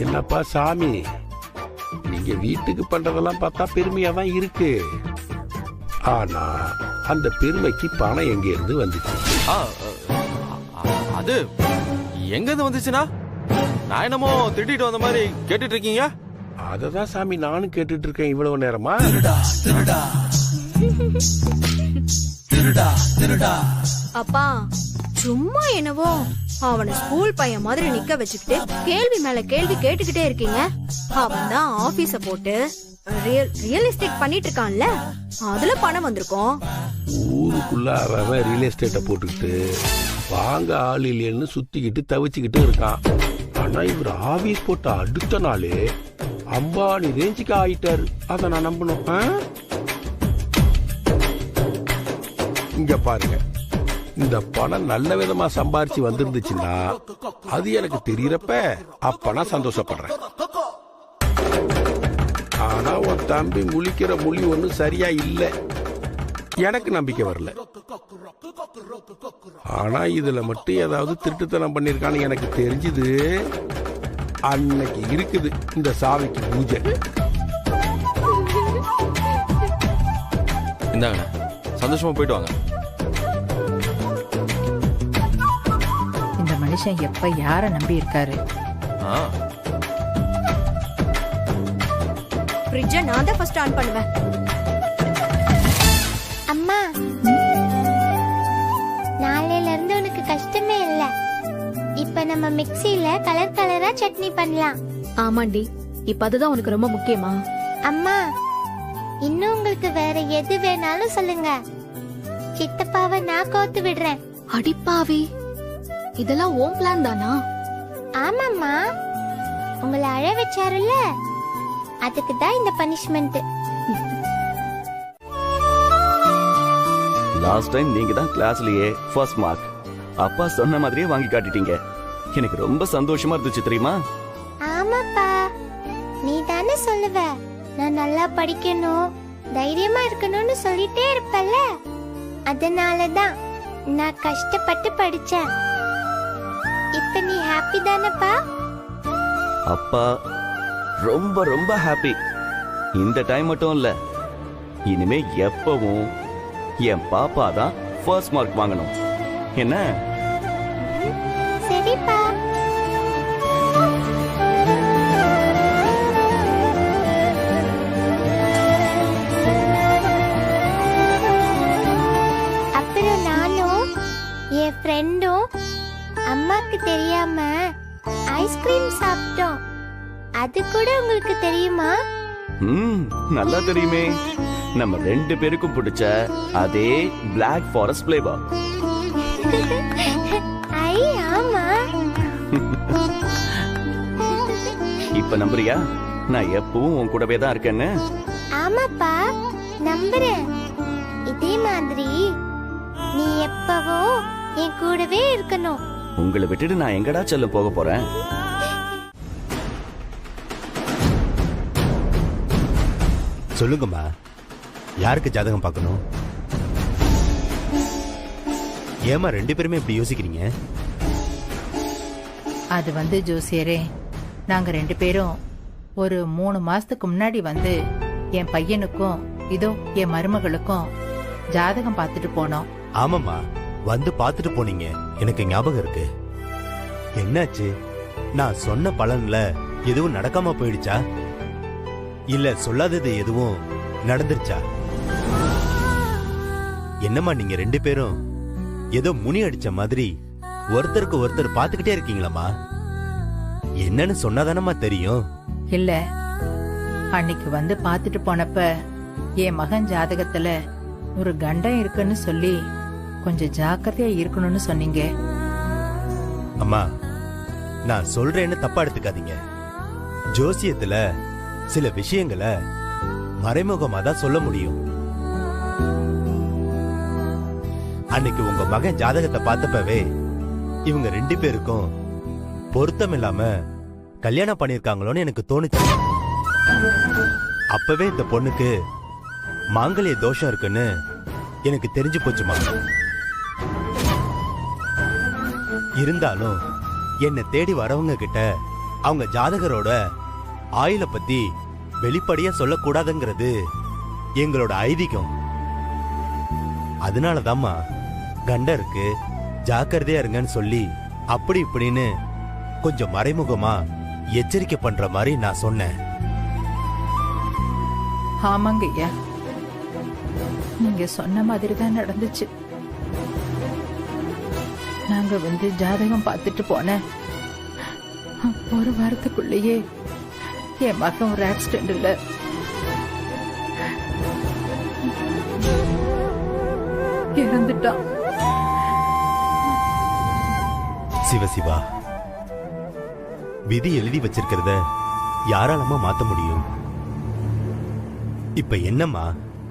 என்னப்பா சாமி, நீங்க வீட்டுக்கு பண்றதெல்லாம் பார்த்தா பெருமையா தான் இருக்கு. ஆனா அந்த பெருமைக்கு பணம் எங்க இருந்து வந்துச்சு? அது எங்க இருந்து வந்துச்சுன்னா, நான் என்னமோ திட்டிட்டு வந்த மாதிரி கேட்டுட்டு இருக்கீங்க. அததான் சாமி நானும் கேட்டுட்டு இருக்கேன் இவ்வளவு நேரமா. அப்பா சும்மா என்னவோ அவனை ஸ்கூல் பையன் மாதிரி நிக்க வச்சுக்கிட்டு கேள்வி மேல கேள்வி கேட்டுக்கிட்டே இருக்கீங்க. அவன் தான் ஆபீஸ போட்டு ரியல் எஸ்டேட் பண்ணிட்டு இருக்கான்ல, அதுல பணம் வந்திருக்கும். ஊருக்குள்ள அவன் ரியல் எஸ்டேட்டை போட்டுக்கிட்டு வாங்க ஆள் இல்லைன்னு சுத்திக்கிட்டு தவிச்சுக்கிட்டு இருக்கான். ஆனா இவர் ஆபீஸ் போட்ட அடுத்த நாளே அம்பானி ரேஞ்சுக்கு ஆயிட்டாரு. அத நான் நம்பணும். இங்க பாருங்க, இந்த பணம் நல்ல விதமா சம்பாரிச்சு வந்திருந்துச்சுன்னா அது எனக்கு தெரியறப்ப அப்ப நான் சந்தோஷப்படுறேன். ஆனா உன் தம்பி முழிக்கிற மொழி ஒன்னும் சரியா இல்ல, எனக்கு நம்பிக்கை வரல. ஆனா இதுல மட்டும் ஏதாவது திருட்டுத்தனம் பண்ணிருக்கான்னு எனக்கு தெரிஞ்சது அன்னைக்கு இருக்குது இந்த சாவிக்கு பூஜை. இந்தாங்க, சந்தோஷமா போயிட்டு வாங்க. இந்த மனுஷன் எப்ப யார நம்பி இருக்காரு? ஃப்ரிட்ஜை நான் தான் ஃபர்ஸ்ட் ஆன் பண்ணுவேன். அம்மா, நாளையில இருந்து உனக்கு கஷ்டமே இல்ல. இப்ப நம்ம மிக்ஸில கலர் கலரா சட்னி பண்ணலாம். ஆமாண்டி, இப்ப அதுதான் உனக்கு ரொம்ப முக்கியமா? அம்மா, இன்னும் உங்களுக்கு வேற எது வேணாலும் சொல்லுங்க, சித்தப்பாவை நான் கோத்து விடுறேன். அடிப்பாவி, இதெல்லாம் ஓம் பிளான் தானா? ஆமாம்மா, உங்களை அழ வச்சாருல்ல, அதுக்கு தான் இந்த பனிஷ்மெண்ட். லாஸ்ட் டைம் நீங்க தான் கிளாஸ்லயே ஃபர்ஸ்ட் மார்க். அப்பா சொன்ன மாதிரியே வாங்கி காட்டிட்டீங்க. எனக்கு ரொம்ப சந்தோஷமா இருந்துச்சு தெரியுமா? ஆமாப்பா, நீ தானே சொல்லுவ நான் நல்லா படிக்கணும், தைரியமா இருக்கணும்னு சொல்லிட்டே இருப்பல்ல, அதனாலதான் நான் கஷ்டப்பட்டு படிச்சேன். இப்ப நீ ஹாப்பி தானப்பா? அப்பா ரொம்ப ரொம்ப ஹாப்பி. இந்த டைம் மட்டும் இல்ல, இனிமே எப்பவும் என் பாப்பா தான் ஃபர்ஸ்ட் மார்க் வாங்கணும். என்ன? சரிப்பா. அப்புறம் நானும் என் ஃப்ரெண்டும் அம்மாக்கு தெரியாம ஐஸ்கிரீம் சாப்பிட்டோம். அது கூட உங்களுக்கு தெரியுமா? நல்லா தெரியுமே. நம்ம ரெண்டு பேருக்கும் பிடிச்ச அதே பிளாக் ஃபாரஸ்ட் ஃப்ளேவர். ஐ ஆமா. இப்ப நம்புறியா நான் எப்பவும் உன் கூடவே தான் இருக்கேன்னு? ஆமாப்பா, நம்புறேன். இதே மாதிரி நீ எப்பவும் என் கூடவே இருக்கணும். உங்களை விட்டுட்டு நான் எங்கடா செல்ல போக போறேன்? சொல்லுங்கம்மா, யாருக்கு ஜாதகம் பார்க்கணும்? ஏமா ரெண்டு பேருமே இப்படி யோசிக்கிறீங்க? அது வந்து ஜோசியரே, நாங்க ரெண்டு பேரும் ஒரு 3 மாசத்துக்கு முன்னாடி வந்து என் பையனுக்கும் இதோ என் மருமகளுக்கும் ஜாதகம் பார்த்துட்டு போனோம். ஆமாம்மா, வந்து பார்த்துட்டு போனீங்க, எனக்கு ஞாபகம் இருக்கு. என்னாச்சு? நான் சொன்ன பலன்ல எதுவும் நடக்காம போயிடுச்சா, இல்ல சொல்லாதது எதுவும் நடந்துருச்சா? என்னம்மா நீங்க ரெண்டு பேரும் ஏதோ முனி அடிச்ச மாதிரி ஒருத்தருக்கு ஒருத்தர் பாத்துக்கிட்டே இருக்கீங்களா? என்னன்னு சொன்னாதானமா தெரியும். இல்ல, அன்னைக்கு வந்து பார்த்துட்டு போனப்ப என் மகன் ஜாதகத்துல ஒரு கண்டம் இருக்குன்னு சொல்லி கொஞ்சம் ஜாக்கிரதையா இருக்கணும்னு சொன்னீங்க. அம்மா, நான் சொல்றேன்னு தப்பா எடுத்துக்காதீங்க. ஜோசியத்துல சில விஷயங்களை மறைமுகமா தான் சொல்ல முடியும். அன்னைக்கு உங்க மகன் ஜாதகத்தை பார்த்தப்பவே இவங்க ரெண்டு பேருக்கும் பொருத்தம் இல்லாம கல்யாணம் பண்ணிருக்காங்களோன்னு எனக்கு தோணுச்சு. அப்பவே இந்த பொண்ணுக்கு மாங்கல்ய தோஷம் இருக்குன்னு எனக்கு தெரிஞ்சு போச்சுமா. இருந்தாலும் என்னை தேடி வரவங்க கிட்ட அவங்க ஜாதகரோட ஆயுளை பத்தி வெளிப்படையா சொல்லக்கூடாதுங்கிறது எங்களோட ஐதீகம். அதனாலதாம்மா கண்டருக்கு ஜாக்கிரதையா இருங்கன்னு சொல்லி அப்படி இப்படின்னு கொஞ்சம் மறைமுகமா எச்சரிக்கை பண்ற மாதிரி நான் சொன்னேன். ஆமாங்க ஐயா, நீங்க சொன்ன மாதிரி தான் நடந்துச்சு. நாங்க வந்து ஜாதகம் பார்த்துட்டு போன ஒரு வாரத்துக்குள்ளேயே என் மகன் ஒரு ஆக்சிடென்ட்ல இறந்துட்டான். சிவசிவா, விதி எழுதி வச்சிருக்கிறத யாராலமா மாத்த முடியும்? இப்ப என்னம்மா,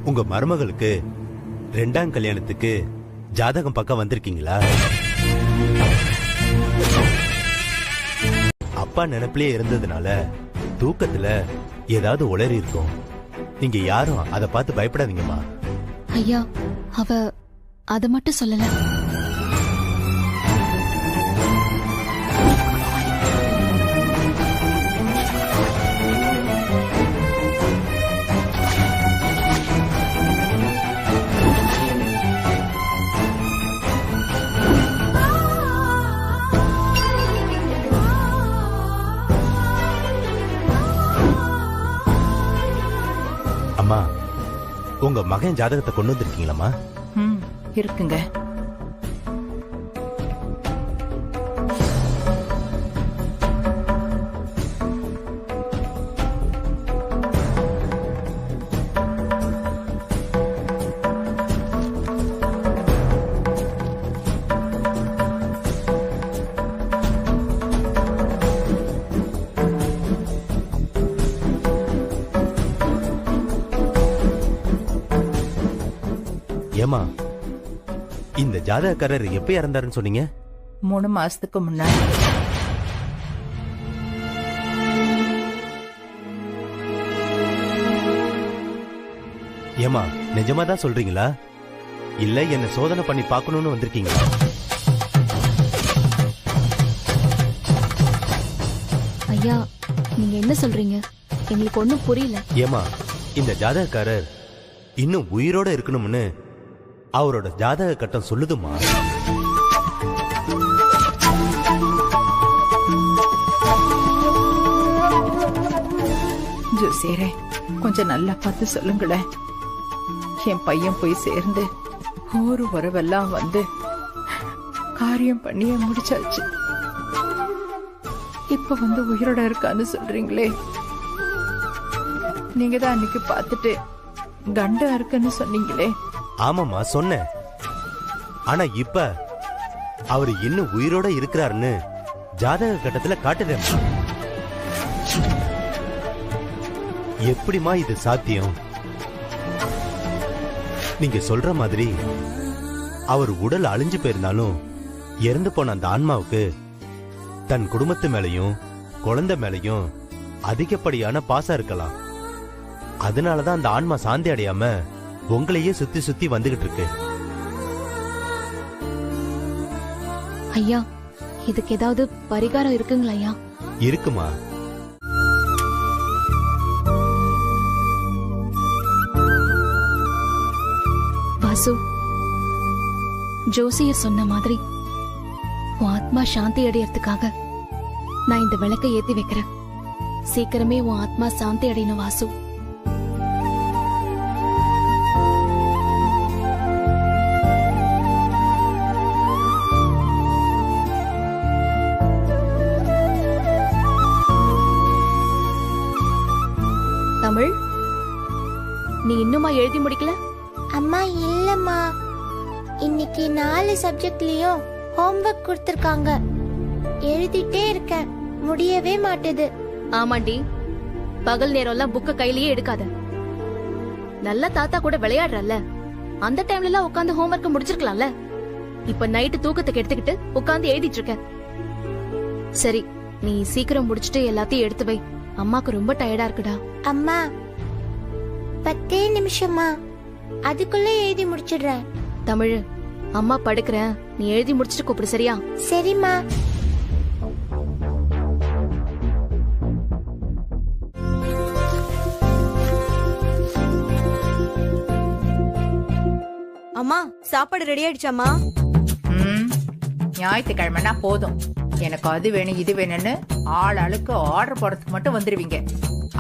உங்க மருமகளுக்கு 2ஆம் கல்யாணத்துக்கு ஜாதகம் பக்கம் வந்திருக்கீங்களா? அப்பா நினைப்பிலே இருந்ததுனால தூக்கத்துல ஏதாவது உளறி இருக்கும். நீங்க யாரும் அதை பார்த்து பயப்படாதீங்கம்மா. ஐயா, அவ அத மட்டும் சொல்லல. அம்மா, உங்க மகன் ஜாதகத்தை கொண்டு வந்திருக்கீங்களா? இருக்குங்க. ஏமா, இந்த ஜாதகக்காரர் எப்ப இறந்தாருன்னு சொன்னீங்க? 3 மாசத்துக்கு முன்னாடி. ஏமா, நிஜமா தான் சொல்றீங்களா இல்ல என்ன சோதனை பண்ணி பார்க்கணும்னு வந்திருக்கீங்களா? ஐயா, நீங்க என்ன சொல்றீங்க? எங்களுக்கு ஒண்ணும் புரியல. ஏமா, இந்த ஜாதகக்காரர் இன்னும் உயிரோட இருக்கணும்னு அவரோட ஜாதக கட்டம் சொல்லுதுமா. ஜோசியரே, கொஞ்சம் நல்லா பார்த்து சொல்லுங்களேன். என் பையன் போய் சேர்ந்து ஒரு உறவெல்லாம் வந்து காரியம் பண்ணிய முடிச்சாச்சு. இப்ப வந்து உயிரோட இருக்கான்னு சொல்றீங்களே. நீங்க தான் அன்னைக்கு பார்த்துட்டு கண்டா இருக்குன்னு சொன்னீங்களே. ஆமாமா, சொன்னேன். ஆனா இப்ப அவர் இன்னும் உயிரோட இருக்கிறாருன்னு ஜாதக கட்டத்துல காட்டுதேம்மா. எப்படிமா இது சாத்தியம்? நீங்க சொல்ற மாதிரி அவர் உடல் அழிஞ்சு போயிருந்தாலும் இறந்து போன அந்த ஆன்மாவுக்கு தன் குடும்பத்து மேலையும் குழந்தை மேலையும் அதிகப்படியான பாசம் இருக்கலாம். அதனாலதான் அந்த ஆன்மா சாந்தி அடையாம உங்களையே சுத்தி சுத்தி வந்துகிட்டு இருக்கு. ஐயா, இதுக்கு ஏதாவது பரிகாரம் இருக்குங்களா ஐயா? இருக்குமா. வாசு, ஜோசியர் சொன்ன மாதிரி உன் ஆத்மா சாந்தி அடையறதுக்காக நான் இந்த விளக்கை ஏத்தி வைக்கிறேன். சீக்கிரமே உன் ஆத்மா சாந்தி அடையணும் வாசு. தமிழ், நீ இன்னுமா எழுதி முடிக்கல? அம்மா இல்லம்மா, இன்னைக்கு 4 சப்ஜெக்ட்லயும் ஹோம்வொர்க் கொடுத்திருக்காங்க. எழுதிட்டே இருக்கேன், முடியவே மாட்டுது. ஆமாண்டி, பகல் நேரம் எல்லாம் புக்க கையிலேயே எடுக்காத. நல்ல தாத்தா கூட விளையாடுறல்ல, அந்த டைம்ல எல்லாம் உட்காந்து ஹோம்வொர்க் முடிச்சிருக்கலாம்ல. இப்ப நைட்டு தூக்கத்துக்கு எடுத்துக்கிட்டு உட்காந்து எழுதிட்டு இருக்க. சரி, நீ சீக்கிரம் முடிச்சிட்டு எல்லாத்தையும் எடுத்து வை. அம்மாக்கு ரொம்ப டயர்டா இருக்குடா. அம்மா, 10 நிமிஷமா, அதுக்குள்ள எழுதி முடிச்சிடுறேன். தமிழ், அம்மா படுக்கிறேன், நீ எழுதி முடிச்சிட்டு கூப்பிடு, சரியா? சரிம்மா. அம்மா சாப்பாடு ரெடி ஆயிடுச்சாம்மா? ஞாயிற்றுக்கிழமைனா போதும், எனக்கு அது வேணும் இது வேணும்னு ஆள் ஆளுக்கு ஆர்டர் போடுறதுக்கு மட்டும் வந்துருவீங்க.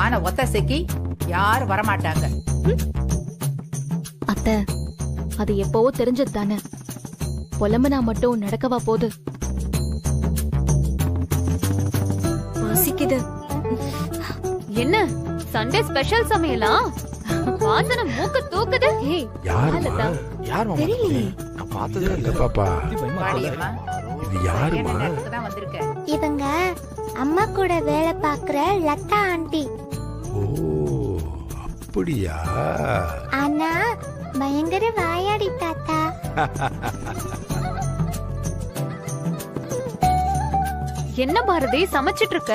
ஆனா ஒத்தசைக்கு யாரும் வரமாட்டாங்க. அத்தை, அது எப்பவோ தெரிஞ்சது தானே. புலம்புனா மட்டும் நடக்கவா போகுது? பசிக்குது. என்ன சண்டே ஸ்பெஷல் சமையலா? வாசனை மூக்கு தூக்குது. யாருமா? யார் மாமா? தெரியலையே. நான் பார்த்ததே இல்ல இல்ல. பாப்பா, வாடியம்மா. இது யாருமா? தான் வந்திருக்க. இவங்க அம்மா கூட வேலை பார்க்குற லதா ஆண்டி. ஓ அப்படியா? ஆனா பயங்கர வாயாடி தாத்தா. என்ன பாரதி சமைச்சிட்டு இருக்க?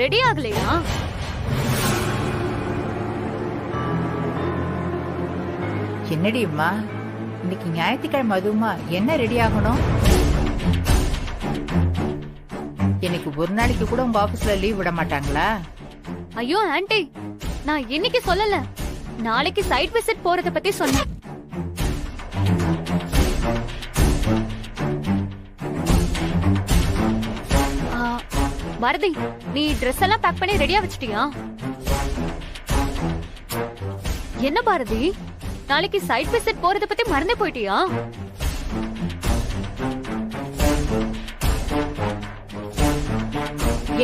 ரெடி ஆகலையா? என்னடி அம்மா, இன்னைக்கு ஞாயிற்றுக்கிழமை அதுவுமா என்ன ரெடி ஆகணும்? எனக்கு ஒரு நாளைக்கு கூட உங்க ஆபீஸ்ல லீவ் விட மாட்டாங்களா? ஐயோ ஆன்ட்டி, நான் இன்னைக்கு சொல்லல, நாளைக்கு சைட் விசிட் போறத பத்தி சொன்னேன். பாரதி, நீ ட்ரெஸ் எல்லாம் பேக் பண்ணி ரெடியா வச்சிட்டியா? என்ன பாரதி, நாளைக்கு சைட் விசிட் போறத பத்தி மறந்தே போயிட்டியா?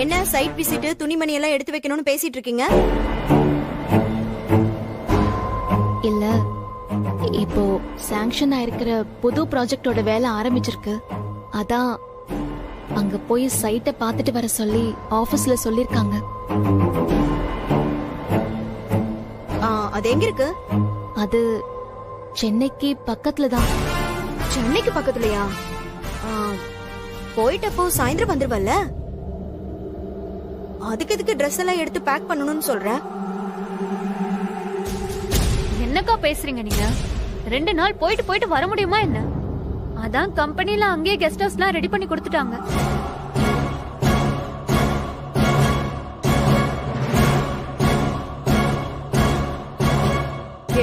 என்ன சைட் விசிட் துணிமணி எல்லாம் எடுத்து வைக்கணும்னு பேசிட்டு இருக்கீங்க? இல்ல, இப்போ சாங்ஷன் ஆயிருக்கிற புது ப்ராஜெக்டோட வேலை ஆரம்பிச்சிருக்கு. அதான் அங்க போய் சைட்டை பார்த்துட்டு வர சொல்லி ஆபீஸ்ல சொல்லிருக்காங்க. அது எங்க இருக்கு? அது சென்னைக்கு பக்கத்துல தான். சென்னைக்கு பக்கத்துலயா? போயிட்டப்போ சாயந்தரம் வந்துருவல்ல? அதுக்கு எதுக்கு ட்ரெஸ் எல்லாம் எடுத்து பேக் பண்ணணும்னு சொல்ற? என்னக்கா பேசுறீங்க நீங்க? 2 நாள் போயிட்டு போயிட்டு வர முடியுமா என்ன? அதான் கம்பெனில அங்கேயே கெஸ்ட் ஹவுஸ்லாம் ரெடி பண்ணி கொடுத்துட்டாங்க.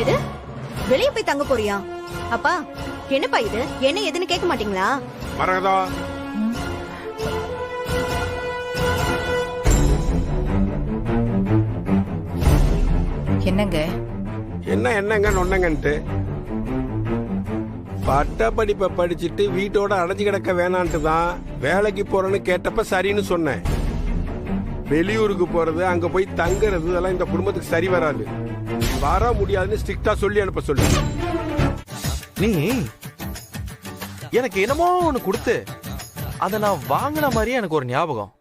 எது? வெளிய போய் தங்க போறியா? அப்பா என்னப்பா இது? என்ன எதுன்னு கேட்க மாட்டீங்களா? மரகதா, என்னங்க என்னங்க நொன்னங்கன்ட்டு பட்ட படிப்பை படிச்சுட்டு வீட்டோட அடைஞ்சு கிடக்க வேணான்ட்டு தான் வேலைக்கு போறேன்னு கேட்டப்ப சரின்னு சொன்னேன். வெளியூருக்கு போறது, அங்க போய் தங்குறது இதெல்லாம் இந்த குடும்பத்துக்கு சரி வராது. வர முடியாதுன்னு ஸ்ட்ரிக்டா சொல்லி அனுப்ப சொல்லு. நீ எனக்கு என்னமோ ஒண்ணு கொடுத்து அத நான் வாங்கின மாதிரியே எனக்கு ஒரு ஞாபகம்.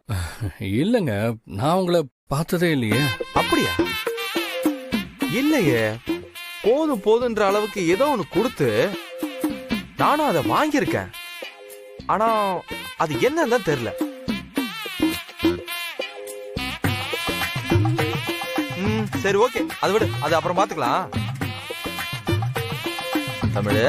இல்லங்க, நான் உங்களை பார்த்ததே இல்லையே. அப்படியா? இல்லையே, போதும் போதுன்ற அளவுக்கு ஏதோ ஒண்ணு கொடுத்து நானும் அதை வாங்கியிருக்கேன். ஆனா அது என்னன்னு தான் தெரியல. சரி ஓகே, அதை விடு, அது அப்புறம் பாத்துக்கலாம். தமிழ்,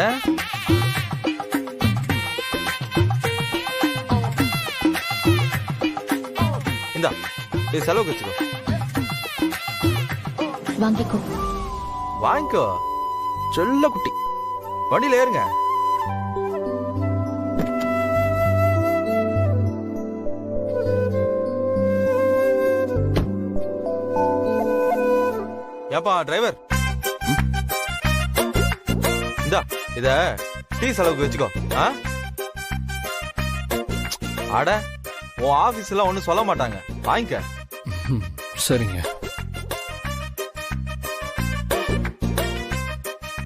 இந்தா இது செலவுக்கு வச்சுக்கோ. வாங்கிக்கோ. வாங்கிக்கோ செல்ல குட்டி. வண்டியில ஏறுங்க. ஏப்பா டிரைவர், இந்தா இத டீ செலவுக்கு வச்சுக்கோ. அட, உன் ஆபீஸ்ல ஒண்ணு சொல்ல மாட்டாங்க, வாங்கிக்க. சரிங்க.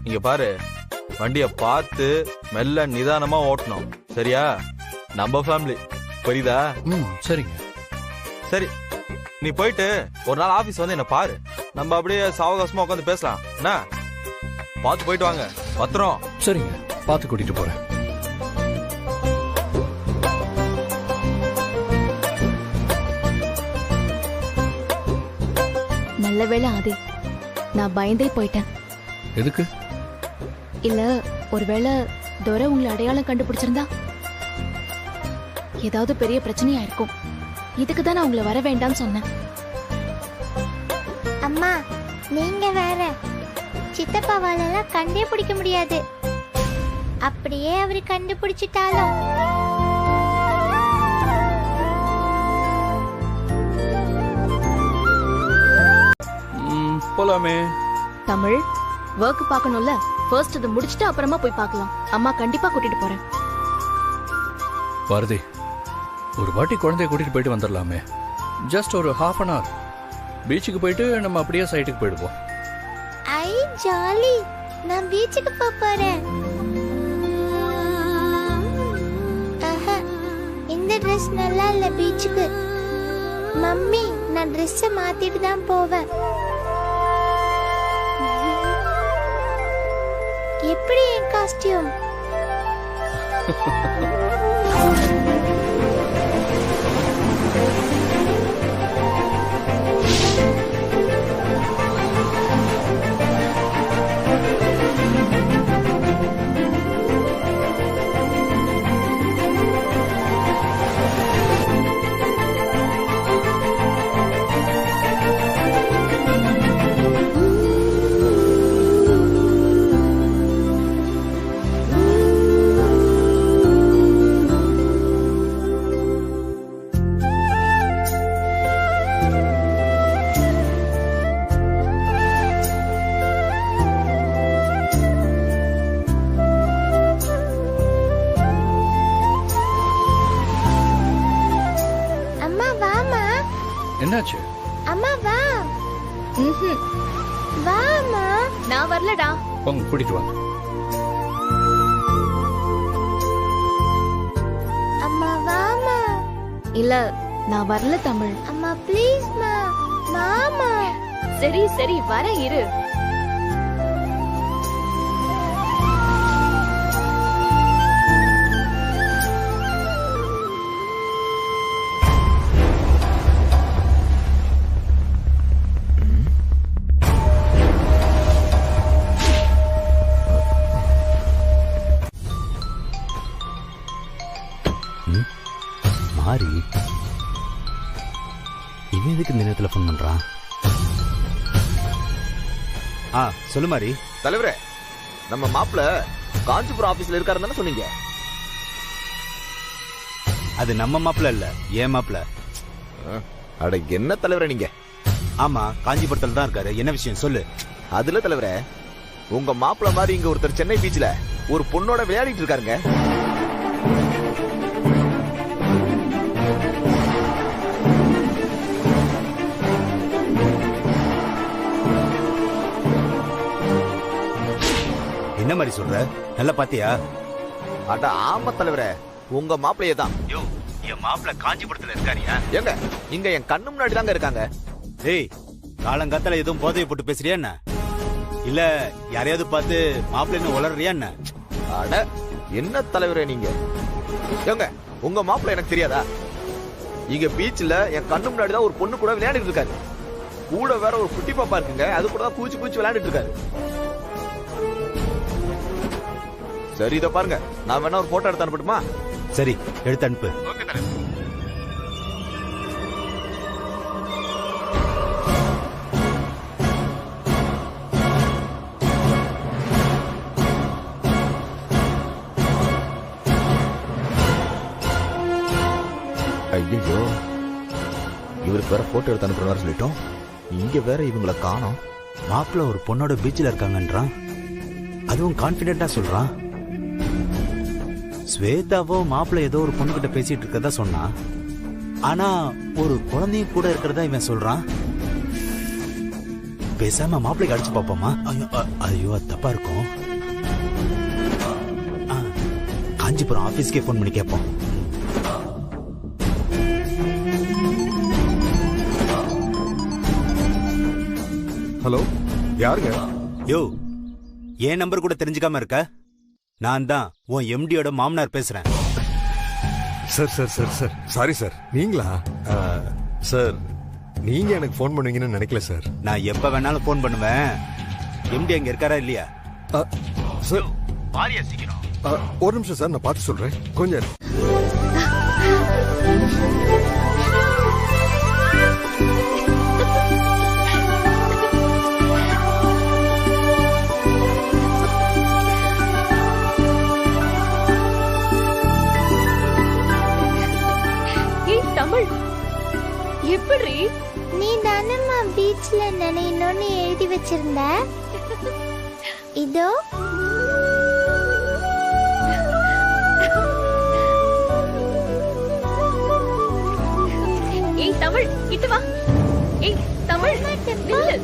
இங்க பாரு, வண்டிய பார்த்து மெல்ல நிதானமா ஓட்டணும், சரியா? நம்ம ஃபேமிலி, புரியுதா? சரிங்க. சரி, நீ போயிட்டு ஒரு நாள் ஆபீஸ் வந்து என்ன பாரு, நம்ம அப்படியே சாவகாசமா உட்காந்து பேசலாம். என்ன, பார்த்து போயிட்டு வாங்க, பத்திரம். சரிங்க, பார்த்து கூட்டிட்டு போறேன். நல்ல வேளை ஆதி, நான் பயந்தே போயிட்டேன். எதுக்கு? இல்ல, ஒருவேளை துரை உங்களை அடையாளம் கண்டுபிடிச்சிருந்தா ஏதாவது பெரிய பிரச்சனையா இருக்கும். இதுக்கு தான் நான் உங்களை வர வேண்டாம்னு சொன்னேன். அம்மா, நீங்க வேற. சித்தப்பாவாலெல்லாம் கண்டே பிடிக்க முடியாது. அப்படியே அவரு கண்டுபிடிச்சிட்டாலும் போலாமே. தமிழ் ஒர்க் பார்க்கணும்ல, ஃபர்ஸ்ட் இது முடிச்சிட்டு அப்புறமா போய் பார்க்கலாம். அம்மா கண்டிப்பா கூட்டிட்டு போறேன். பாரதி, ஒரு வாட்டி குழந்தைய கூட்டிட்டு போயிட்டு வந்துடலாமே. ஜஸ்ட் ஒரு half an hour. பீச்சுக்கு போயிட்டு நம்ம அப்படியே சைட்டுக்கு போயிடுவோம். ஐ ஜாலி, நான் பீச்சுக்கு போறேன். இந்த ட்ரெஸ் நல்லா இல்ல பீச்சுக்கு. மம்மி, நான் ட்ரெஸ் மாத்திட்டு தான் போவேன். எப்படி என் காஸ்டியூம்? என்னாச்சு? அம்மா வா. வாமா. நான் வரலடா. போங்க, கூட்டிட்டு வாங்க. அம்மா வாமா. இல்ல, நான் வரல தமிழ். அம்மா ப்ளீஸ் மா. மாமா. சரி சரி வர இரு. மாறி, இவன் எதுக்கு இந்த நேரத்தில் ஃபோன் பண்றான்? சொல்லு மாறி. தலைவரே, நம்ம மாப்பிள்ள காஞ்சிபுரம் ஆபீஸ்ல இருக்காருன்னு தானே சொன்னீங்க? அது நம்ம மாப்பிள்ள இல்ல, ஏன் மாப்பிள்ள. அட என்ன தலைவரே நீங்க? ஆமா, காஞ்சிபுரத்துல தான் இருக்காரு. என்ன விஷயம் சொல்லு. அதுல தலைவரே, உங்க மாப்பிள்ள மாதிரி இங்க ஒருத்தர் சென்னை பீச்ல ஒரு பொண்ணோட விளையாடிட்டு இருக்காருங்க. என்ன மாதிரி சொல்ற? நல்லா பாத்தியா? அட ஆமா தலைவரே, உங்க மாப்பிள்ளையே தான். என் மாப்பிள்ள காஞ்சிபுரத்துல இருக்காரியா? ஏங்க, இங்க என் கண்ணு முன்னாடி தாங்க இருக்காங்க. ஏய், காலங்காத்தால எதுவும் போதையை போட்டு பேசுறியா என்ன? இல்ல யாரையாவது பார்த்து மாப்பிள்ளைன்னு உளறியா என்ன? அட என்ன தலைவரே நீங்க? ஏங்க, உங்க மாப்பிள்ளை எனக்கு தெரியாதா? இங்க பீச்ல என் கண்ணு முன்னாடி தான் ஒரு பொண்ணு கூட விளையாடிட்டு இருக்காரு. கூட வேற ஒரு குட்டி பாப்பா இருக்குங்க, அது கூட தான் கூச்சி கூச்சி விளையாடிட்டு இருக்காரு. சரி, இத பாருங்க, நான் வேணா ஒரு போட்டோ எடுத்து அனுப்பட்டுமா? சரி, எடுத்து அனுப்பு. ஐயோ, இவருக்கு வேற போட்டோ எடுத்து அனுப்புற சொல்லிட்டோம். இங்க வேற இவங்களை காணோம். மாப்பிள்ள ஒரு பொண்ணோட பீச்சில் இருக்காங்கன்றான். அதுவும் கான்பிடென்டா சொல்றான். ஸ்வேதாவோ மாப்பிள்ள ஏதோ ஒரு பொண்ணு கிட்ட பேசிட்டு இருக்கதா சொன்னா. ஆனா ஒரு குழந்தையும் கூட இருக்கிறதா இவன் சொல்றான். பேசாம மாப்பிள்ளைக்கு அடிச்சு பாப்போமா? ஐயோ, அது தப்பா இருக்கும். காஞ்சிபுரம் ஆபீஸ்க்கே போன் பண்ணி கேட்போம். ஹலோ, யாருங்க? யோ, என் நம்பர் கூட தெரிஞ்சுக்காம இருக்க? நான் தான் உன் எம்டியோட மாமனார் பேசுறேன். Sir sir sir sir sorry sir. நீங்களா? சார், நீங்க எனக்கு ஃபோன் பண்ணுவீங்கன்னு நினைக்கல சார். நான் எப்ப வேணாலும் ஃபோன் பண்ணுவேன். எம்டி அங்க இருக்காரா இல்லையா? சார், வாரியா சீக்கிரம். ஒரு நிமிஷம் சார், நான் பார்த்து சொல்றேன். கொஞ்சம் சொல்றி. நீ தானம்மா பீச்ல நினைனோன்னு எழுதி வச்சிருந்த. இதோ ஏய் தமிழ் கிட்ட வா. ஏய் தமிழ் நில்லு.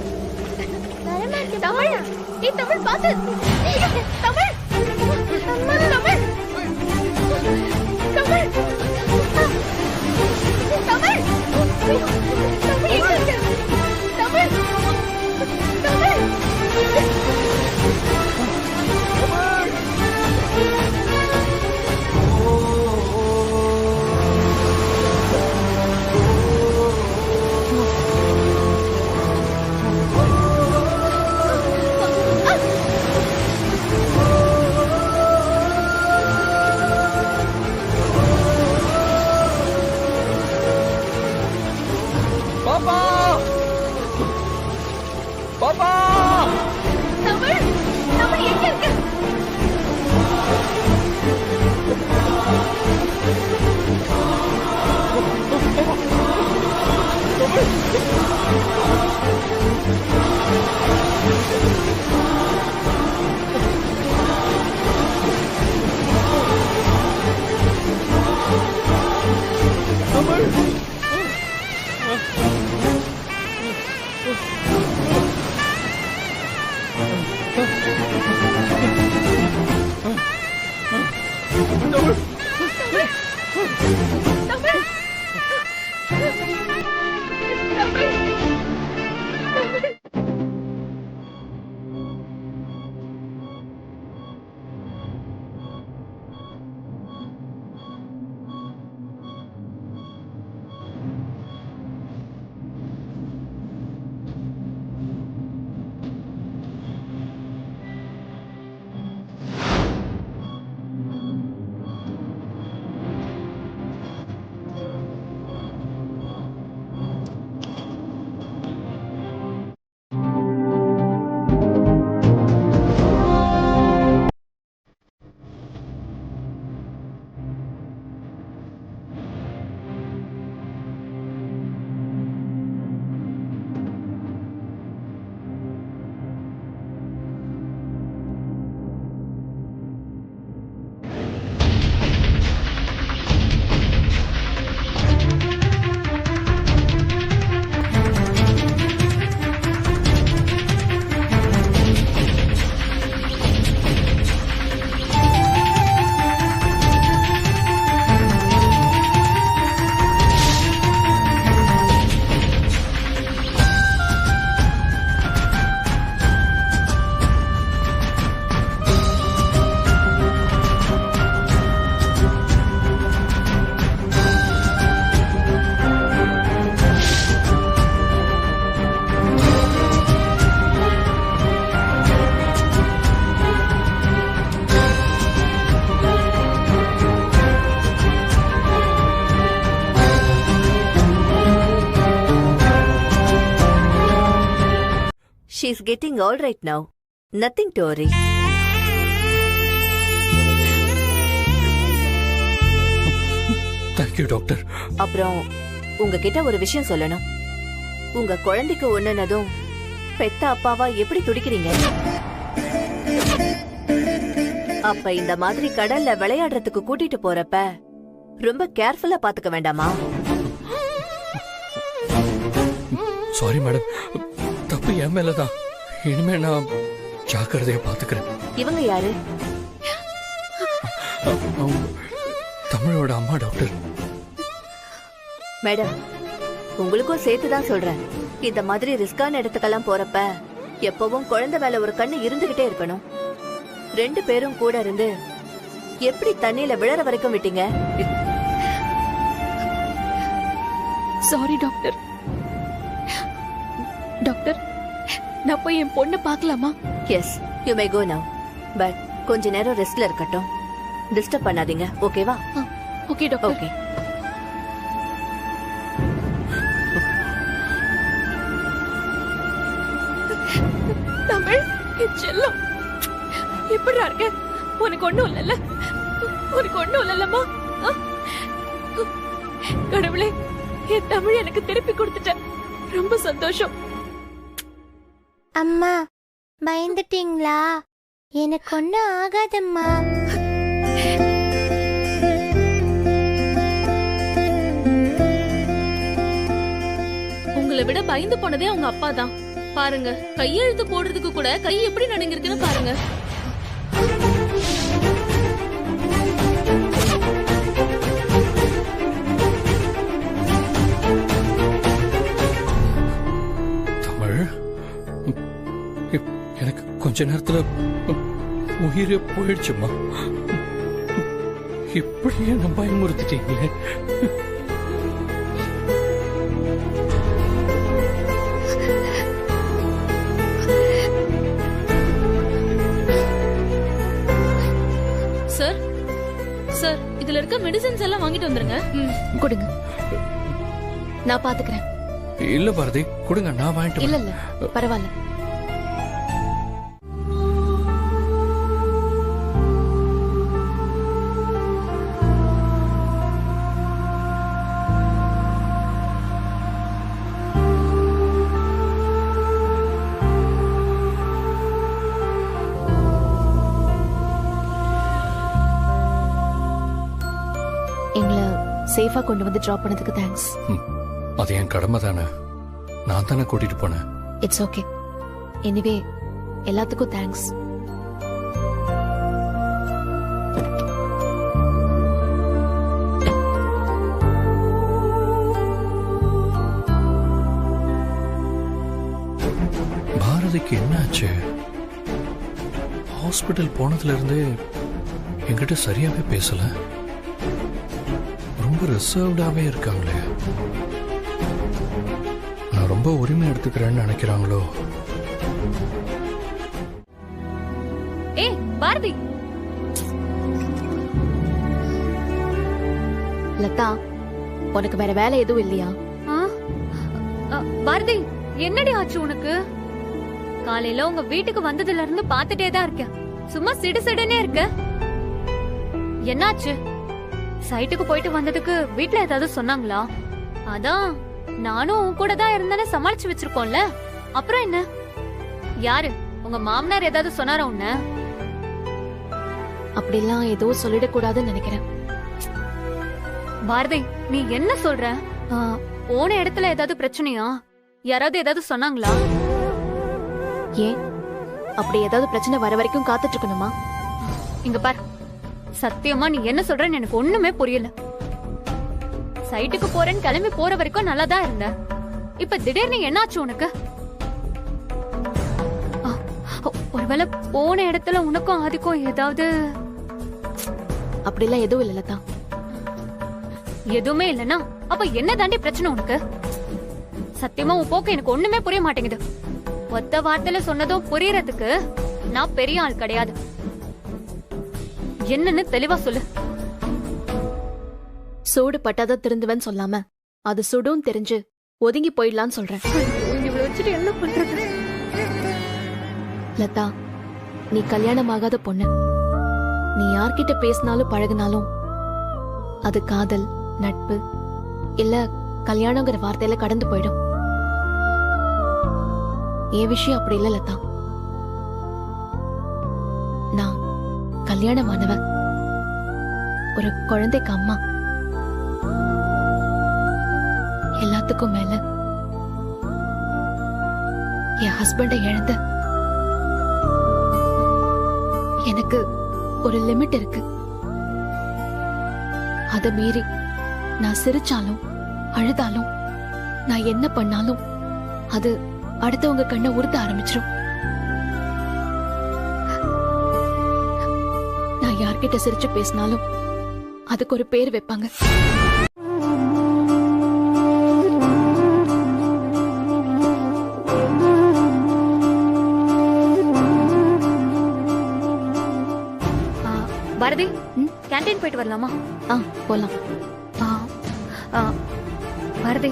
தமிழ் ஏய் தமிழ் பாத்து. தமிழ் தமிழ் தமிழ் தமிழ் தமிழ் எங்க இருக்க? தமிழ் தமிழ் பாப்பா பாப்பா தமிழ் தமிழ் எங்க இருக்க? She's getting all right now. Nothing to worry. Thank you doctor. அப்புறம் உங்ககிட்ட ஒரு விஷயம் சொல்லணும். உங்க குழந்தைக்கு ஒண்ணுனதும் பெத்த அப்பாவா எப்படி துடிக்கிறீங்க? அப்ப இந்த மாதிரி கடல்ல விளையாடுறதுக்கு கூட்டிட்டு போறப்ப ரொம்ப கேர்ஃபுல்லா பாத்துக்க வேண்டாமா? சாரி மேடம், தப்பு என் மேலதான். இனிமே நான் ஜாக்கிரதையா பாத்துக்கிறேன். இவங்க யாரு? தமிழோட அம்மா டாக்டர். மேடம், உங்களுக்கும் சேர்த்துதான் சொல்றேன். இந்த மாதிரி ரிஸ்கான இடத்துக்கெல்லாம் போறப்ப எப்பவும் குழந்தை மேல ஒரு கண்ணு இருந்துகிட்டே இருக்கணும். 2 பேரும் கூட இருந்து எப்படி தண்ணியில விழற வரைக்கும் விட்டீங்க? Sorry doctor. டாக்டர், நான் போய் என் பொண்ணை பார்க்கலாமா? Yes, you may go now. But கொஞ்ச நேரம் ரெஸ்ட்ல இருக்கட்டும். டிஸ்டர்ப் பண்ணாதீங்க, ஓகேவா? Okay doctor. ஓகே. தமிழ், என் செல்லம், எப்படிடா இருக்க? உனக்கு ஒண்ணும் இல்லல்ல? உனக்கு ஒண்ணும் இல்லல்லம்மா? கடவுளே, என் தமிழ் எனக்கு திருப்பி கொடுத்துட்டேன். ரொம்ப சந்தோஷம். அம்மா பயந்துட்டீங்களா? எனக்கு ஒன்னும் ஆகாதம்மா. உங்களை விட பயந்து போனதே உங்க அப்பா தான். பாருங்க, கையெழுத்து போடுறதுக்கு கூட கை எப்படி நடுங்கிருக்குன்னு பாருங்க. தமிழ், எனக்கு கொஞ்ச நேரத்துல உயிரே போயிடுச்சுமா. இப்படி என்ன பயமுறுத்திட்டீங்களே. சார், சார், இதுல இருக்க மெடிசின்ஸ் எல்லாம் வாங்கிட்டு வந்துருங்க. கொடுங்க, நான் பாத்துக்கிறேன். இல்ல பாரதி, கொடுங்க, நான் வாங்கிட்டு இல்ல இல்ல பரவாயில்ல. எங்களை சேஃபா கொண்டு வந்து டிராப் பண்ணதுக்கு தேங்க்ஸ். அது என் கடமை தானே, நான் தானே கூட்டிட்டு போனேன். It's okay. எனிவே எல்லாத்துக்கும் தேங்க்ஸ். பாரதிக்கு என்னாச்சு? ஹாஸ்பிட்டல் போனதுல இருந்தே என்கிட்ட சரியாவே பேசல. ரொம்ப ரிசர்வ்டாவே இருக்காங்களே. நான் ரொம்ப உரிமை எடுத்துக்கிறேன்னு நினைக்கிறாங்களோ? ஏய் பாரதி. லதா, உனக்கு வேற வேலை எதுவும் இல்லையா? பாரதி, என்னடி ஆச்சு உனக்கு? காலையில உங்க வீட்டுக்கு வந்ததுல இருந்து பாத்துட்டே தான் இருக்கேன். சும்மா சிடுசிடுனே இருக்க. என்னாச்சு? சைட்டுக்கு போயிட்டு வந்ததுக்கு வீட்ல ஏதாவது சொன்னாங்களா? அதான் நானும் உன் கூட தான் இருந்தேன்னு சமாளிச்சு வச்சிருக்கோம்ல. அப்புறம் என்ன? யாரு உங்க மாமனார் ஏதாவது சொன்னாரா உன்ன? அப்படிலாம் எதுவும் சொல்லிடக்கூடாதுன்னு நினைக்கிறேன். பாரதி, நீ என்ன சொல்ற? போன இடத்துல ஏதாவது பிரச்சனையா? யாராவது ஏதாவது சொன்னாங்களா? ஏன் அப்படி ஏதாவது பிரச்சனை வர வரைக்கும் காத்துட்டு இருக்கணுமா? இங்க பார், சத்தியமா நீ என்ன சொல்றன்னு எனக்கு ஒண்ணுமே புரியல. சைட்டுக்கு போறேன்னு கிளம்பி போற வரைக்கும் நல்லா தான் இருந்த. இப்ப திடீர்னு என்னாச்சு உனக்கு? ஒருவேளை போன இடத்துல உனக்கும் ஆதிக்கும் ஏதாவது? அப்படிலாம் எதுவும் இல்ல லதா. எதுவுமே இல்லனா அப்ப என்ன தாண்டி பிரச்சனை உனக்கு? சத்தியமா உன் போக்கு எனக்கு ஒண்ணுமே புரிய மாட்டேங்குது. ஒத்த வார்த்தையில சொன்னதும் புரியறதுக்கு நான் பெரிய ஆள் கிடையாது. என்னன்னு தெளிவா சொல்லு. சூடு பட்டாதான் திருந்துவன்னு சொல்லாம அது சுடும் தெரிஞ்சு ஒதுங்கி போயிடலான்னு சொல்றேன். இவளை வச்சுட்டு என்ன பண்றது? லதா, நீ கல்யாணம் ஆகாத பொண்ணு. நீ யார்கிட்ட பேசினாலும் பழகினாலும் அது காதல், நட்பு இல்ல கல்யாணங்கிற வார்த்தையில கடந்து போயிடும். என் விஷயம் அப்படி இல்ல லதா. நான் கல்யாணமானவ, ஒரு குழந்தைக்கு அம்மா. எல்லாத்துக்கும் மேல என் ஹஸ்பண்டை இழந்த எனக்கு ஒரு லிமிட் இருக்கு. அத மீறி நான் சிரிச்சாலும் அழுதாலும் நான் என்ன பண்ணாலும் அது அடுத்தவங்க கண்ணை உறுத்த ஆரம்பிச்சிடும். நான் யார்கிட்ட சிரிச்சு பேசினாலும் அதுக்கு ஒரு பேர் வைப்பாங்க. பாரதி, கேண்டீன் போயிட்டு வரலாமா? போலாம். பாரதி,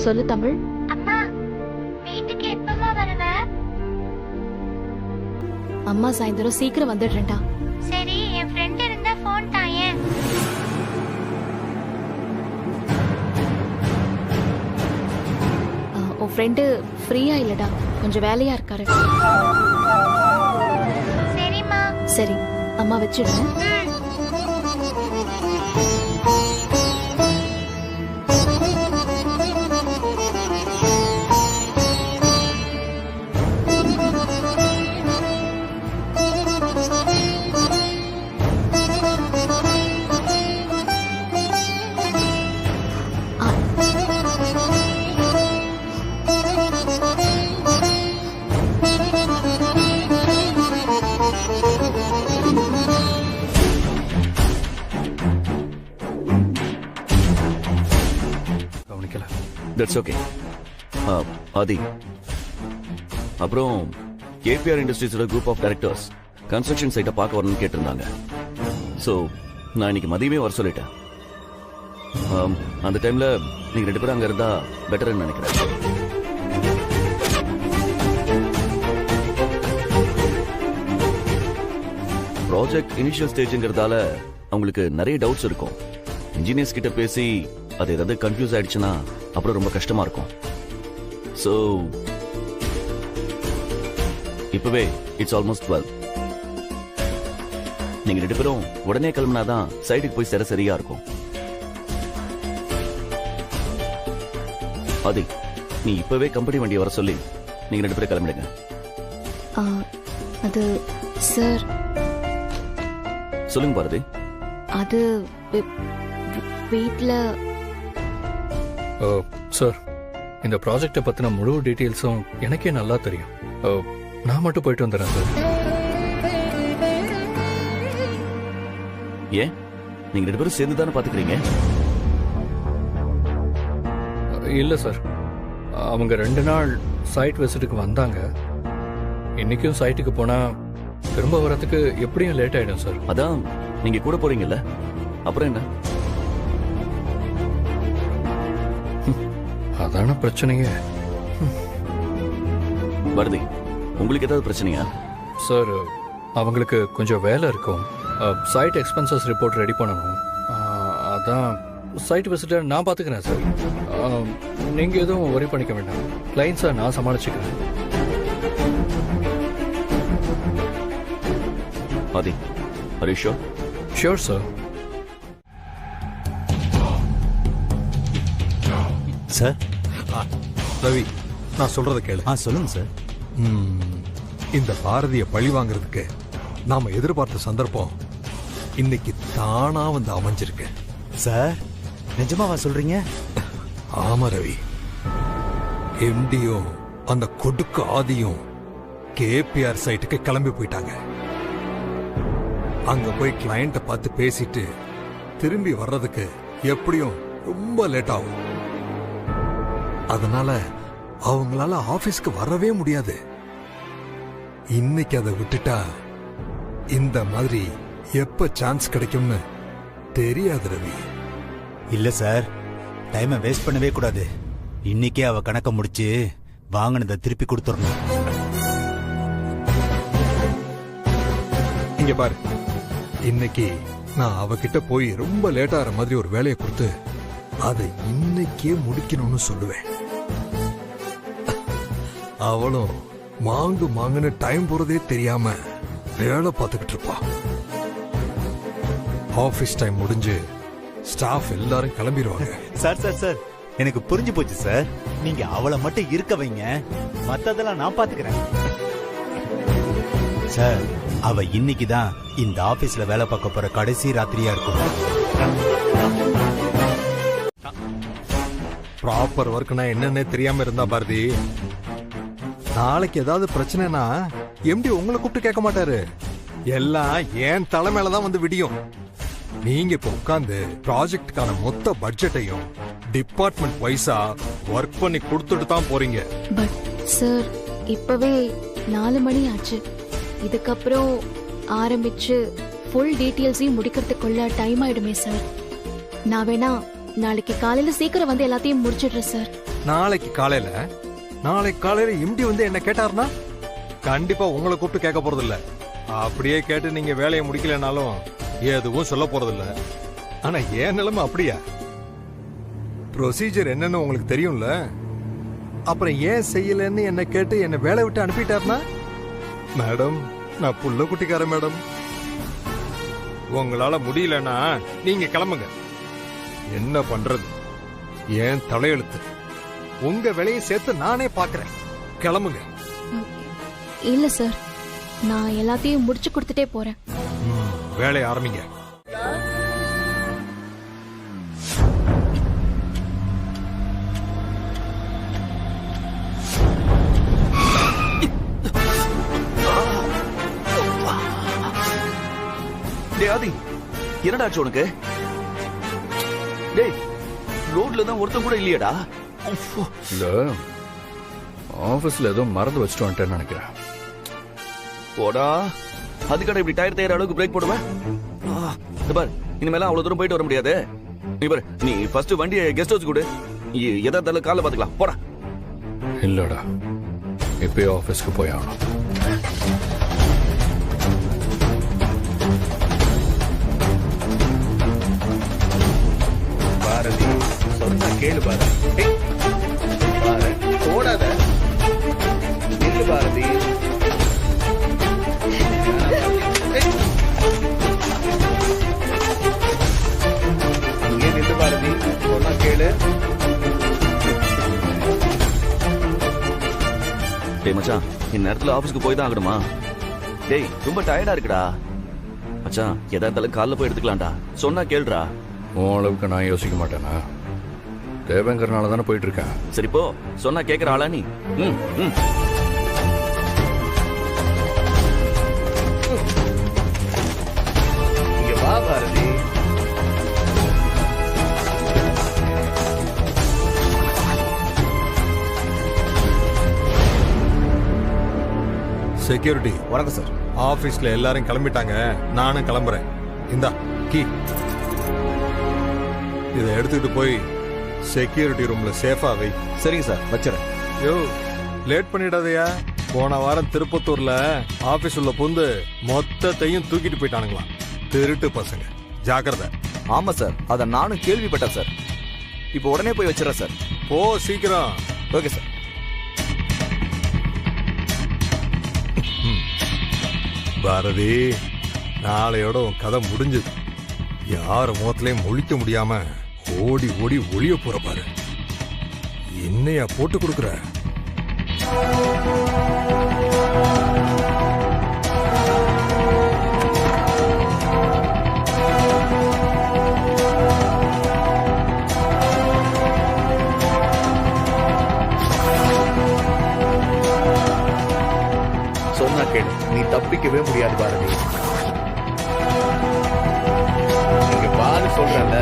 சொல்லு தமிழ். அம்மா வீட்டுக்கு எப்பமா வருவ? அம்மா சாயந்தரம் சீக்கிரம் வந்துடுறேன்டா. சரி, என் ஃப்ரெண்ட் இருந்தா ஃபோன் தாயேன். உன் ஃப்ரெண்டு ஃப்ரீயா இல்லடா, கொஞ்சம் வேலையா இருக்காரு. சரிம்மா. சரி, அம்மா வச்சிடுறேன். That's okay. ஆதி, அப்புறம் கேபிஆர் இண்டஸ்ட்ரீஸோட குரூப் ஆஃப் டைரக்டர்ஸ் கன்ஸ்ட்ரக்ஷன் சைட்டை பார்க்க வரணும்னு கேட்டிருந்தாங்க. ஸோ நான் இன்னைக்கு மதியமே வர சொல்லிட்டேன். அந்த டைம்ல நீங்க 2 பேரும் அங்க இருந்தா பெட்டர்னு நினைக்கிறேன். ப்ராஜெக்ட் இனிஷியல் ஸ்டேஜ்ங்கிறதால அவங்களுக்கு நிறைய டவுட்ஸ் இருக்கும். இன்ஜினியர்ஸ் கிட்ட பேசி அது ஏதாவது கன்ஃபியூஸ் ஆயிடுச்சுன்னா அப்புறம் ரொம்ப கஷ்டமா இருக்கும். ஸோ இப்பவே இட்ஸ் ஆல்மோஸ்ட் 12. நீங்க 2 பேரும் உடனே கிளம்பினாதான் சைட்டுக்கு போய் சேர சரியா இருக்கும். ஆதி, நீ இப்பவே கம்பெனி வண்டியை வர சொல்லி நீங்க 2 பேரும் கிளம்பிடுங்க. அது சார். சொல்லுங்க பாரதி. அது வீட்ல. சார், இந்த ப்ராஜெக்டை பத்தின முழு டீட்டெயில்ஸும் எனக்கே நல்லா தெரியும். நான் மட்டும் போயிட்டு வந்துடுறேன் சார். ஏன், நீங்க 2 பேரும் சேர்ந்து தானே பாத்துக்கிறீங்க? இல்ல சார், அவங்க 2 நாள் சைட் விசிட்டுக்கு வந்தாங்க. இன்னைக்கும் சைட்டுக்கு போனா திரும்ப வரதுக்கு எப்படியும் லேட் ஆயிடும் சார். அதான் நீங்க கூட போறீங்கல்ல, அப்புறம் என்ன? அதான பிரச்சனையே. பாரதி, உங்களுக்கு ஏதாவது பிரச்சனையா? சார், அவங்களுக்கு கொஞ்சம் வேலை இருக்கும். சைட் எக்ஸ்பென்சஸ் ரிப்போர்ட் ரெடி பண்ணணும். அதான் சைட் விசிட்டை நான் பார்த்துக்கிறேன் சார். நீங்க எதுவும் ஒரி பண்ணிக்க வேண்டாம். கிளைண்ட்ஸை நான் சமாளிச்சுக்கிறேன். ஆதி, are you sure? Sure, sir. Sir. Ravi, நான் சொல்றதை கேளு. சொல்லுங்க சார். இந்த பாரதிய பழி வாங்குறதுக்கு நாம எதிர்பார்த்த சந்தர்ப்பம் இன்னைக்கு தானா வந்து அமைஞ்சிருக்கு. சார், நிஜமாவா சொல்றீங்க? ஆமா ரவி. எம்டியும் அந்த கொடுக்கு ஆதியும் கேபிஆர் சைட்டுக்கு கிளம்பி போயிட்டாங்க. அங்க போய் கிளையண்ட்டை பார்த்து பேசிட்டு திரும்பி வர்றதுக்கு எப்படியும் ரொம்ப லேட் ஆகும். அதனால அவங்களால ஆபீஸ்க்கு வரவே முடியாது. இன்னைக்கு அதை விட்டுட்டா இந்த மாதிரி எப்ப சான்ஸ் கிடைக்கும்னு தெரியாது ரவி. இல்ல சார், டைமை வேஸ்ட் பண்ணவே கூடாது. இன்னைக்கே அவ கணக்க முடிச்சு வாங்கினதை திருப்பி கொடுத்துடணும். இங்க பாரு, இன்னைக்கு நான் அவகிட்ட போய் ரொம்ப லேட் ஆகிற மாதிரி ஒரு வேலையை கொடுத்து அதை இன்னைக்கே முடிக்கணும்னு சொல்லுவேன். அவளும் மாங்குன்னு டைம் போறதே தெரியாம வேலை பார்த்துக்கிட்டு இருப்பா. ஆபீஸ் டைம் முடிஞ்சு ஸ்டாஃப் எல்லாரும் கிளம்பிடுவாங்க. சார் சார் சார், எனக்கு புரிஞ்சு போச்சு சார். நீங்க அவளை மட்டும் இருக்க வைங்க, மத்ததெல்லாம் நான் பாத்துக்கிறேன். சார், அவ இன்னைக்குதான் இந்த ஆபீஸ்ல வேலை பார்க்க போற கடைசி ராத்திரியா இருக்கும். ப்ராப்பர் ஒர்க்னா என்னன்னே தெரியாம இருந்தா பாரதி, நாளைக்கு ஏதாவது பிரச்சனைனா எம்டி உங்களை கூப்பிட்டு கேட்க மாட்டாரு. எல்லாம் என் தலைமையிலதான் வந்து விடியும். நீங்க இப்ப உட்கார்ந்து ப்ராஜெக்டுக்கான மொத்த பட்ஜெட்டையும் டிபார்ட்மெண்ட் வைஸா ஒர்க் பண்ணி கொடுத்துட்டு தான் போறீங்க. பட் சார், இப்பவே 4 மணி ஆச்சு. இதுக்கப்புறம் ஆரம்பிச்சு ஃபுல் டீட்டெயில்ஸையும் முடிக்கிறதுக்குள்ள டைம் ஆயிடுமே சார். நான் வேணா நாளைக்கு காலையில சீக்கிரம் வந்து எல்லாத்தையும் முடிச்சிடுறேன் சார். நாளைக்கு காலையில எம்டி வந்து என்ன கேட்டாருன்னா கண்டிப்பா உங்களை கூப்பிட்டு கேட்க போறது இல்ல. அப்படியே கேட்டு நீங்க வேலையை முடிக்கலனாலும் எதுவும் சொல்ல போறது இல்ல. ஆனா ஏன் நிலைமை அப்படியா? ப்ரொசீஜர் என்னன்னு உங்களுக்கு தெரியும்ல. அப்புறம் ஏன் செய்யலன்னு என்ன கேட்டு என்ன வேலை விட்டு அனுப்பிட்டாருனா, மேடம் நான் புள்ள குட்டிக்காரன் மேடம், உங்களால முடியலன்னா நீங்க கிளம்புங்க. என்ன பண்றது, ஏன் தலையெழுத்து. உங்க வேலையை சேர்த்து நானே பாக்குறேன். கிளம்புங்க. இல்ல சார், நான் எல்லாத்தையும் முடிச்சு கொடுத்துட்டே போறேன். வேலையை ஆரம்பிங்க. ஆதி, என்னடாச்சு உனக்கு? டேய், ரோட்ல தான் ஒருத்தன் கூட இல்லையடா. இல்ல, ஆபீஸ்ல ஏதோ மறந்து வச்சுட்டு வந்துட்டேன்னு நினைக்கிறேன். போடா, அதுக்கட இப்படி டயர் தேய்ற அளவுக்கு பிரேக் போடுவேன். பார், இனிமேல அவ்வளவு தூரம் போயிட்டு வர முடியாது. நீ பாரு, நீ ஃபர்ஸ்ட் வண்டியை கெஸ்ட் ஹவுஸ் கொடு. எதாவது காலைல பாத்துக்கலாம். போடா. இல்லடா, இப்பயே ஆபீஸ்க்கு போய் ஆகணும். பாரதி சொன்னா கேளு பாரதி. ஓடாத நில்லு பாரதி. அங்கே நில்லு பாரதி, சொன்னா கேளு. டேய் மச்சான், இந்த நேரத்துல ஆபீஸ்க்கு போய் தான் ஆகணுமா? டேய், ரொம்ப டயர்டா இருக்குடா. மச்சான், எதா இருந்தாலும் காலைல போய் எடுத்துக்கலாம்டா. சொன்னா கேளுடா. உன் அளவுக்கு நான் யோசிக்க மாட்டேனா? தேவங்கறனால தானே போயிட்டு இருக்கேன். சரி போ, சொன்னா கேக்குற ஆளா நீ? இங்க வா பாரதி. செக்யூரிட்டி வணக்கம் சார். ஆபீஸ்ல எல்லாரும் கிளம்பிட்டாங்க, நானும் கிளம்புறேன். இந்தா கீ, இதை எடுத்துக்கிட்டு போய் செக்யூரிட்டி ரூம்ல சேஃபா வை. சரிங்க சார், வச்சுறேன். யோ, லேட் பண்ணிடாதயா. போன வாரம் திருப்பத்தூர்ல ஆபீஸ் உள்ள புந்து மொத்தத்தையும் தூக்கிட்டு போயிட்டானுங்களாம். திருட்டு பசங்க, ஜாக்கிரதை. ஆமா சார், அத நானும் கேள்விப்பட்டேன் சார். இப்போ உடனே போய் வச்சிடறேன் சார். போ சீக்கிரம். Okay sir. பாரதி, நாளையோட உன் கதை முடிஞ்சது. யார முகத்திலையும் முழிக்க முடியாம ஓடி ஓடி ஒளிய போற பாரு. என்னையா போட்டு கொடுக்குற? சொன்னா கேளு, நீ தப்பிக்கவே முடியாது பாரதி. நீங்க பாரு சொல்றல.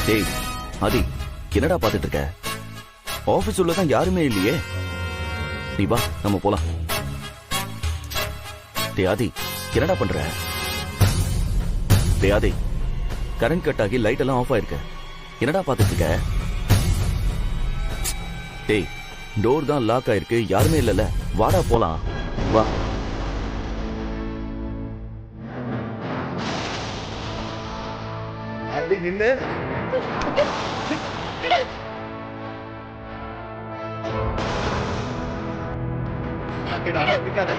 டேய் ஆதி, என்னடா பாத்துட்டு இருக்க? ஆபீஸ் உள்ளதான் யாருமே இல்லையே. நீ வா, நம்ம போலாம். டேய் ஆதி, என்னடா பண்ற? டேய் ஆதி, கரண்ட் கட் ஆகி லைட் எல்லாம் ஆஃப் ஆயிருக்கு. என்னடா பாத்துட்டு இருக்க? டேய், டோர் தான் லாக் ஆயிருக்கு, யாருமே இல்லல. வாடா போலாம். வா. அப்படி நின்னு இருக்காத.